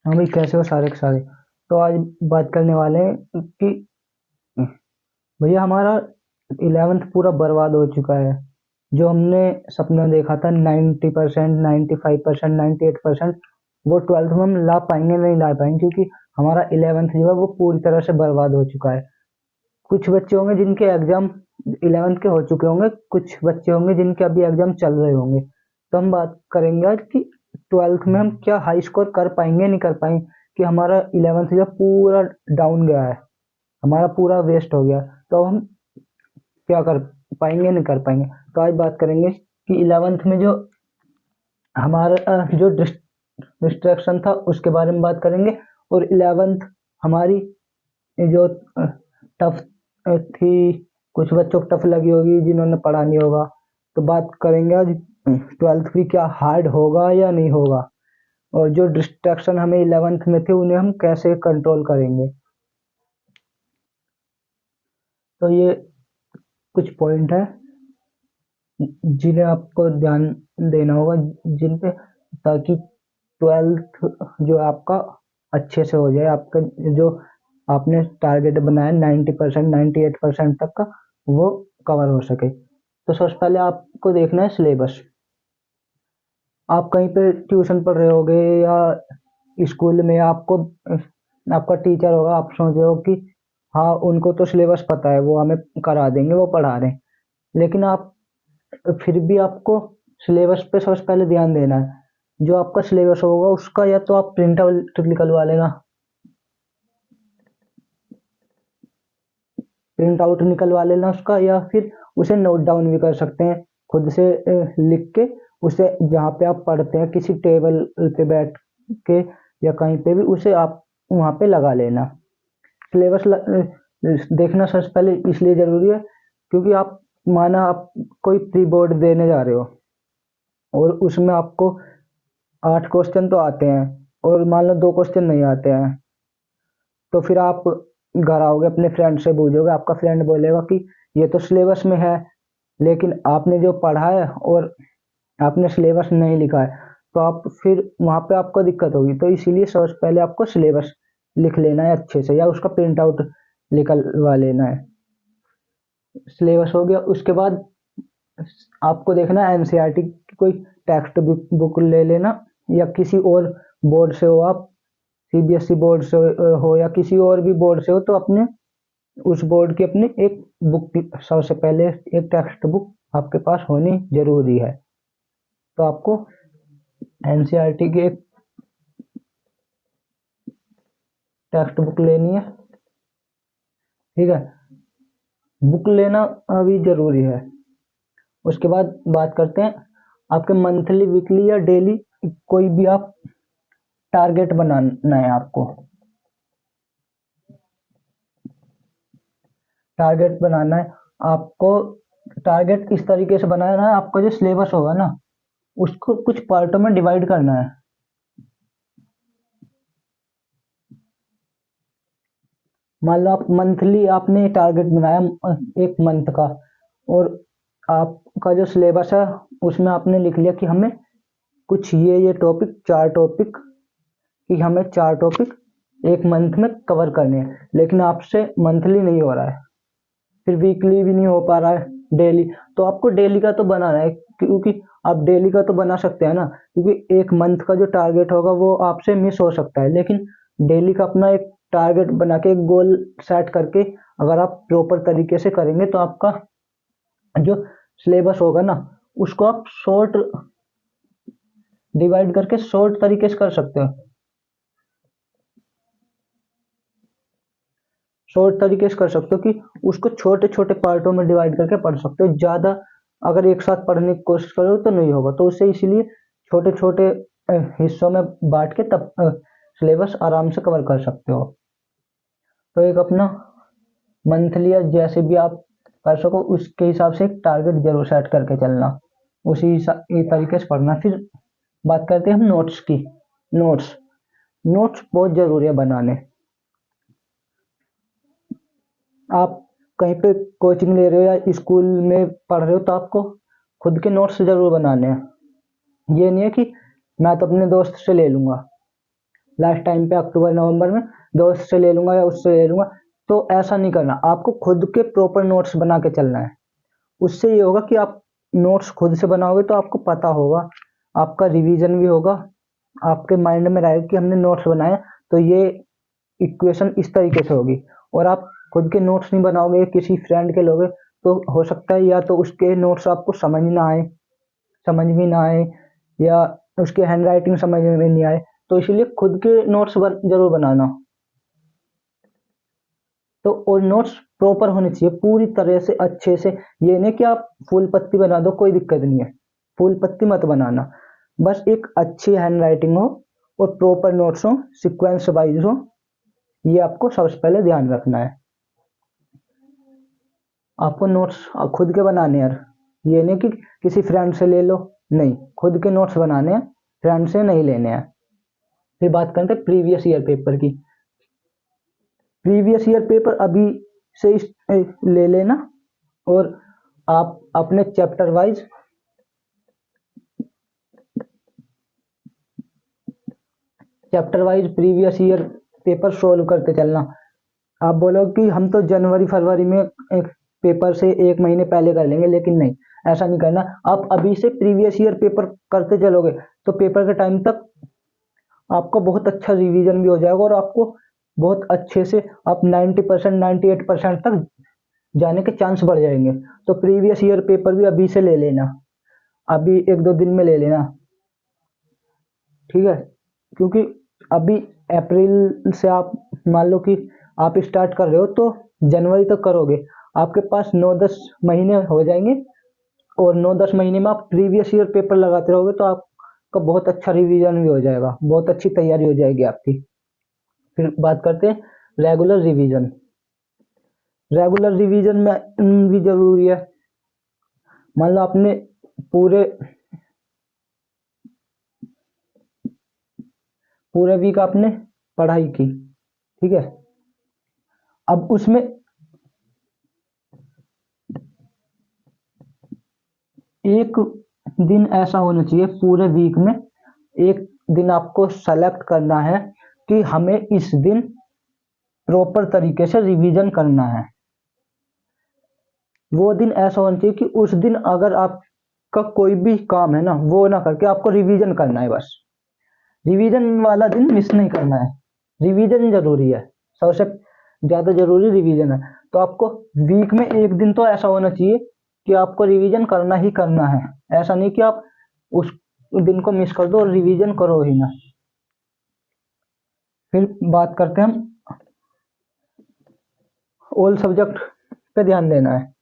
हाँ भाई, कैसे हो सारे के सारे। तो आज बात करने वाले हैं कि भैया हमारा 11th पूरा बर्बाद हो चुका है। जो हमने सपना देखा था 90%, 95%, 98%, वो 12th में हम ला पाएंगे नहीं ला पाएंगे, क्योंकि हमारा 11th जो है वो पूरी तरह से बर्बाद हो चुका है। कुछ बच्चे होंगे जिनके एग्जाम 11th के हो चुके होंगे, कुछ बच्चे होंगे जिनके अभी एग्जाम चल रहे होंगे। तो हम बात करेंगे आज कि 12th में हम क्या हाई स्कोर कर पाएंगे नहीं कर पाएंगे, कि हमारा 11th जो पूरा डाउन गया है, हमारा पूरा वेस्ट हो गया। तो हम क्या कर पाएंगे नहीं कर पाएंगे। तो आज बात करेंगे कि 11th में जो हमारा जो डिस्ट्रैक्शन था उसके बारे में बात करेंगे। और 11th हमारी जो टफ थी, कुछ बच्चों को टफ लगी होगी जिन्होंने पढ़ा नहीं होगा। तो बात करेंगे आज 12th भी क्या हार्ड होगा या नहीं होगा, और जो डिस्ट्रैक्शन हमें 11th में थे उन्हें हम कैसे कंट्रोल करेंगे। तो ये कुछ पॉइंट है जिन्हें आपको ध्यान देना होगा, जिन पे, ताकि 12th जो आपका अच्छे से हो जाए, आपका जो आपने टारगेट बनाया 90%, 98% तक का, वो कवर हो सके। तो सबसे पहले आपको देखना है सिलेबस। आप कहीं पे ट्यूशन पढ़ रहे होगे या स्कूल में आपको आपका टीचर होगा, आप सोच रहे हो कि हाँ उनको तो सिलेबस पता है, वो हमें करा देंगे, वो पढ़ा रहे हैं। लेकिन आप फिर भी आपको सिलेबस पे सबसे पहले ध्यान देना है। जो आपका सिलेबस होगा उसका या तो आप प्रिंट आउट निकलवा लेना, प्रिंट आउट निकलवा लेना उसका, या फिर उसे नोट डाउन भी कर सकते हैं खुद से, लिख के उसे जहाँ पे आप पढ़ते हैं किसी टेबल पे बैठ के या कहीं पे भी उसे आप वहाँ पे लगा लेना। सिलेबस देखना सबसे पहले इसलिए जरूरी है क्योंकि आप, माना आप कोई प्री बोर्ड देने जा रहे हो और उसमें आपको 8 क्वेश्चन तो आते हैं और मान लो 2 क्वेश्चन नहीं आते हैं, तो फिर आप घर आओगे अपने फ्रेंड से पूछोगे, आपका फ्रेंड बोलेगा कि ये तो सिलेबस में है, लेकिन आपने जो पढ़ा है और आपने सिलेबस नहीं लिखा है, तो आप फिर वहाँ पे आपको दिक्कत होगी। तो इसीलिए सबसे पहले आपको सिलेबस लिख लेना है अच्छे से, या उसका प्रिंट आउट निकलवा लेना है। सिलेबस हो गया, उसके बाद आपको देखना है एनसीईआरटी की कोई टेक्स्ट बुक ले लेना, या किसी और बोर्ड से हो आप, सीबीएसई बोर्ड से हो या किसी और भी बोर्ड से हो, तो अपने उस बोर्ड की अपनी एक बुक सबसे पहले एक टेक्स्ट बुक आपके पास होनी जरूरी है। तो आपको एनसीईआरटी की एक टेक्स्ट बुक लेनी है, ठीक है। बुक लेना अभी जरूरी है। उसके बाद बात करते हैं आपके मंथली, वीकली या डेली, कोई भी आप टारगेट बनाना है आपको। टारगेट बनाना है आपको। टारगेट इस तरीके से बनाना है, आपका जो सिलेबस होगा ना उसको कुछ पार्टों में डिवाइड करना है। मान लो आप मंथली आपने टारगेट बनाया एक मंथ का, और आपका जो सिलेबस है उसमें आपने लिख लिया कि हमें कुछ ये टॉपिक, 4 टॉपिक, कि हमें 4 टॉपिक एक मंथ में कवर करने हैं, लेकिन आपसे मंथली नहीं हो रहा है, फिर वीकली भी नहीं हो पा रहा है, डेली। तो आपको डेली का तो बनाना है, क्योंकि आप डेली का तो बना सकते हैं ना, क्योंकि एक मंथ का जो टारगेट होगा वो आपसे मिस हो सकता है, लेकिन डेली का अपना एक टारगेट बना के, एक गोल सेट करके अगर आप प्रॉपर तरीके से करेंगे तो आपका जो सिलेबस होगा ना उसको आप शॉर्ट डिवाइड करके शॉर्ट तरीके से कर सकते हो। शॉर्ट तरीके से कर सकते हो कि उसको छोटे छोटे पार्टों में डिवाइड करके पढ़ सकते हो। ज्यादा अगर एक साथ पढ़ने की कोशिश करो तो नहीं होगा, तो उससे इसीलिए छोटे छोटे हिस्सों में बांट के तब सिलेबस आराम से कवर कर सकते हो। तो एक अपना मंथली या जैसे भी आप कर सको उसके हिसाब से एक टारगेट जरूर सेट करके चलना, उसी तरीके से पढ़ना। फिर बात करते हैं हम नोट्स की। नोट्स नोट्स बहुत जरूरी है बनाने। आप कहीं पे कोचिंग ले रहे हो या स्कूल में पढ़ रहे हो तो आपको खुद के नोट्स जरूर बनाने हैं। ये नहीं है कि मैं तो अपने दोस्त से ले लूंगा, लास्ट टाइम पे अक्टूबर नवंबर में दोस्त से ले लूंगा या उससे ले लूंगा। तो ऐसा नहीं करना, आपको खुद के प्रॉपर नोट्स बना के चलना है। उससे ये होगा कि आप नोट्स खुद से बनाओगे तो आपको पता होगा, आपका रिवीजन भी होगा, आपके माइंड में रहेगा कि हमने नोट्स बनाए तो ये इक्वेशन इस तरीके से होगी। और आप खुद के नोट्स नहीं बनाओगे, किसी फ्रेंड के लोगे, तो हो सकता है या तो उसके नोट्स आपको समझ में ना आए, या उसकी हैंडराइटिंग समझ में नहीं आए। तो इसलिए खुद के नोट्स जरूर बनाना। तो और नोट्स प्रॉपर होने चाहिए पूरी तरह से अच्छे से। ये नहीं कि आप फुल पत्ती बना दो, कोई दिक्कत नहीं है, फुल पत्ती मत बनाना। बस एक अच्छी हैंडराइटिंग हो और प्रॉपर नोट्स हो, सीक्वेंस वाइज हो, ये आपको सबसे पहले ध्यान रखना है। आपको नोट्स खुद के बनाने हैं यार, ये नहीं कि किसी फ्रेंड से ले लो, नहीं, खुद के नोट्स बनाने हैं, फ्रेंड से नहीं लेने हैं। फिर बात करते हैं प्रीवियस ईयर पेपर की। प्रीवियस ईयर पेपर अभी से ले लेना, और आप अपने chapter wise previous year paper solve करते चलना। आप बोलो कि हम तो जनवरी फरवरी में एक पेपर से एक महीने पहले कर लेंगे, लेकिन नहीं, ऐसा नहीं करना। आप अभी से प्रीवियस ईयर पेपर करते चलोगे तो पेपर के टाइम तक आपका बहुत अच्छा रिवीजन भी हो जाएगा, और आपको बहुत अच्छे से आप 90% 98% तक जाने के चांस बढ़ जाएंगे। तो प्रीवियस ईयर पेपर भी अभी से ले लेना, अभी एक दो दिन में ले लेना, ठीक है। क्योंकि अभी अप्रैल से आप मान लो कि आप स्टार्ट कर रहे हो तो जनवरी तक करोगे, आपके पास 9-10 महीने हो जाएंगे, और 9-10 महीने में आप प्रीवियस ईयर पेपर लगाते रहोगे तो आपका बहुत अच्छा रिवीजन भी हो जाएगा, बहुत अच्छी तैयारी हो जाएगी आपकी। फिर बात करते हैं रेगुलर रिवीजन। रेगुलर रिवीजन में भी जरूरी है। मान लो आपने पूरे पूरे वीक आपने पढ़ाई की, ठीक है। अब उसमें एक दिन ऐसा होना चाहिए पूरे वीक में, एक दिन आपको सेलेक्ट करना है कि हमें इस दिन प्रॉपर तरीके से रिवीजन करना है। वो दिन ऐसा होना चाहिए कि उस दिन अगर आपका कोई भी काम है ना, वो ना करके आपको रिवीजन करना है बस। रिवीजन वाला दिन मिस नहीं करना है, रिवीजन जरूरी है, सबसे ज्यादा जरूरी रिवीजन है। तो आपको वीक में एक दिन तो ऐसा होना चाहिए कि आपको रिवीजन करना ही करना है। ऐसा नहीं कि आप उस दिन को मिस कर दो और रिवीजन करो ही ना। फिर बात करते हैं हम ऑल सब्जेक्ट पे ध्यान देना है।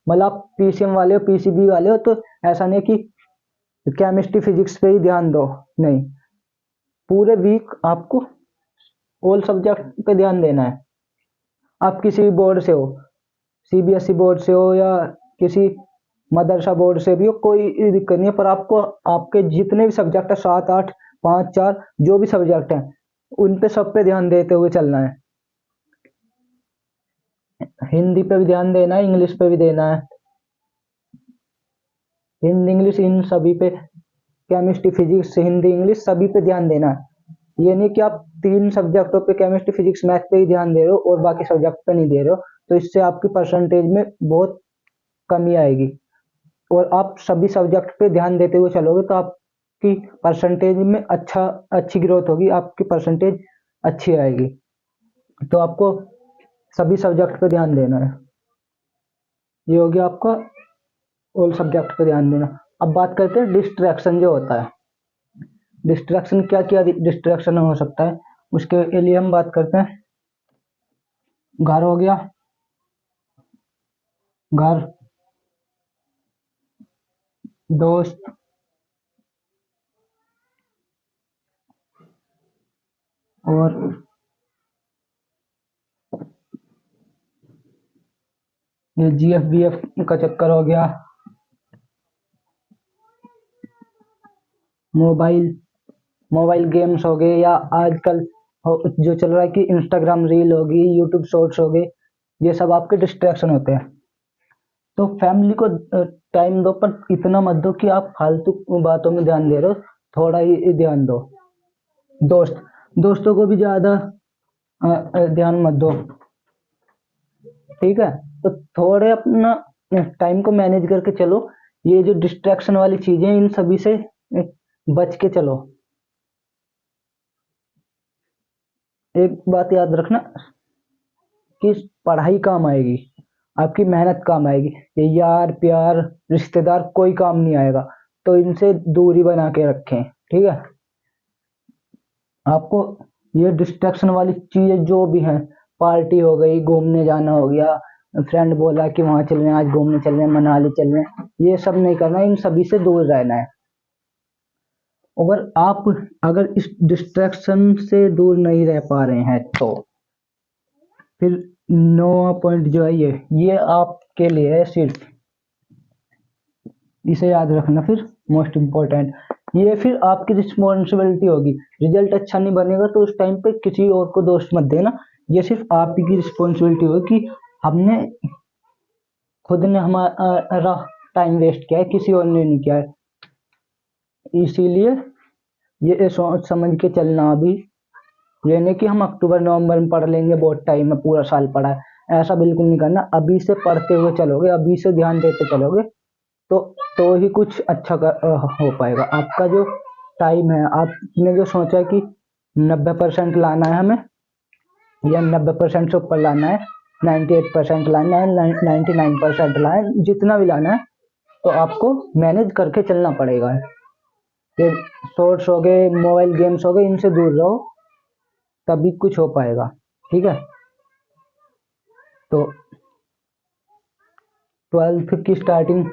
मतलब आप पीसीएम वाले हो, पीसीबी वाले हो, तो ऐसा नहीं कि केमिस्ट्री फिजिक्स पे ही ध्यान दो, नहीं, पूरे वीक आपको ऑल सब्जेक्ट पे ध्यान देना है। आप किसी भी बोर्ड से हो, सीबीएसई बोर्ड से हो या किसी मदरसा बोर्ड से भी हो, कोई दिक्कत नहीं है, पर आपको आपके जितने भी सब्जेक्ट है, 7 8 5 4 जो भी सब्जेक्ट हैं, उन पे सब पे ध्यान देते हुए चलना है। हिंदी पे भी ध्यान देना है, इंग्लिश पे भी देना है, हिंदी इंग्लिश इन सभी पे, केमिस्ट्री फिजिक्स हिंदी इंग्लिश सभी पे ध्यान देना है। ये नहीं कि आप 3 सब्जेक्टों पे केमिस्ट्री फिजिक्स मैथ पे ही ध्यान दे रहे हो और बाकी सब्जेक्ट पे नहीं दे रहे हो, तो इससे आपकी परसेंटेज में बहुत कमी आएगी। और आप सभी सब्जेक्ट पे ध्यान देते हुए चलोगे तो आपकी परसेंटेज में अच्छी ग्रोथ होगी, आपकी परसेंटेज अच्छी आएगी। तो आपको सभी सब्जेक्ट पे ध्यान देना है। ये हो गया आपका ऑल सब्जेक्ट पे ध्यान देना। अब बात करते हैं डिस्ट्रैक्शन जो होता है। डिस्ट्रैक्शन क्या क्या डिस्ट्रैक्शन हो सकता है, उसके लिए हम बात करते हैं। घर हो गया, घर, दोस्त, और ये जीएफ बीएफ का चक्कर हो गया, मोबाइल मोबाइल गेम्स हो गए, या आजकल जो चल रहा है कि इंस्टाग्राम रील होगी, यूट्यूब शॉर्ट्स हो गए, ये सब आपके डिस्ट्रैक्शन होते हैं। तो फैमिली को टाइम दो, पर इतना मत दो कि आप फालतू बातों में ध्यान दे रहे हो, थोड़ा ही ध्यान दो। दोस्त दोस्तों को भी ज़्यादा ध्यान मत दो, ठीक है। तो थोड़े अपना टाइम को मैनेज करके चलो। ये जो डिस्ट्रैक्शन वाली चीजें इन सभी से बच के चलो। एक बात याद रखना कि पढ़ाई काम आएगी, आपकी मेहनत काम आएगी, ये यार प्यार रिश्तेदार कोई काम नहीं आएगा। तो इनसे दूरी बना के रखें, ठीक है। आपको ये डिस्ट्रैक्शन वाली चीजें जो भी हैं, पार्टी हो गई, घूमने जाना हो गया, फ्रेंड बोला कि वहां चल रहे हैं, आज घूमने चल रहे हैं, मनाली चल रहे हैं, ये सब नहीं करना, इन सभी से दूर रहना है। अगर आप अगर इस डिस्ट्रैक्शन से दूर नहीं रह पा रहे हैं तो फिर नौवां पॉइंट जो है ये आपके लिए है सिर्फ, इसे याद रखना। फिर मोस्ट इम्पोर्टेंट, ये फिर आपकी रिस्पॉन्सिबिलिटी होगी। रिजल्ट अच्छा नहीं बनेगा तो उस टाइम पे किसी और को दोष मत देना, ये सिर्फ आप ही की रिस्पॉन्सिबिलिटी होगी कि हमने खुद ने हमारा टाइम वेस्ट किया है, किसी और ने नहीं किया है। इसीलिए ये सोच समझ के चलना अभी, ये नहीं कि हम अक्टूबर नवंबर में पढ़ लेंगे, बहुत टाइम है, पूरा साल पढ़ा है, ऐसा बिल्कुल नहीं करना। अभी से पढ़ते हुए चलोगे, अभी से ध्यान देते चलोगे तो ही कुछ अच्छा हो पाएगा। आपका जो टाइम है, आपने जो सोचा है कि 90% लाना है हमें, या 90% से ऊपर लाना है, 98% लाना है, 99% लाना है, जितना भी लाना है, तो आपको मैनेज करके चलना पड़ेगा। ये शॉर्ट्स हो गए, मोबाइल गेम्स हो गए, इनसे दूर रहो, तभी कुछ हो पाएगा, ठीक है। तो 12th की स्टार्टिंग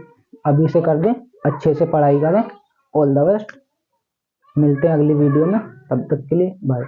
अभी से कर दें, अच्छे से पढ़ाई करें। ऑल द बेस्ट, मिलते हैं अगली वीडियो में, तब तक के लिए बाय।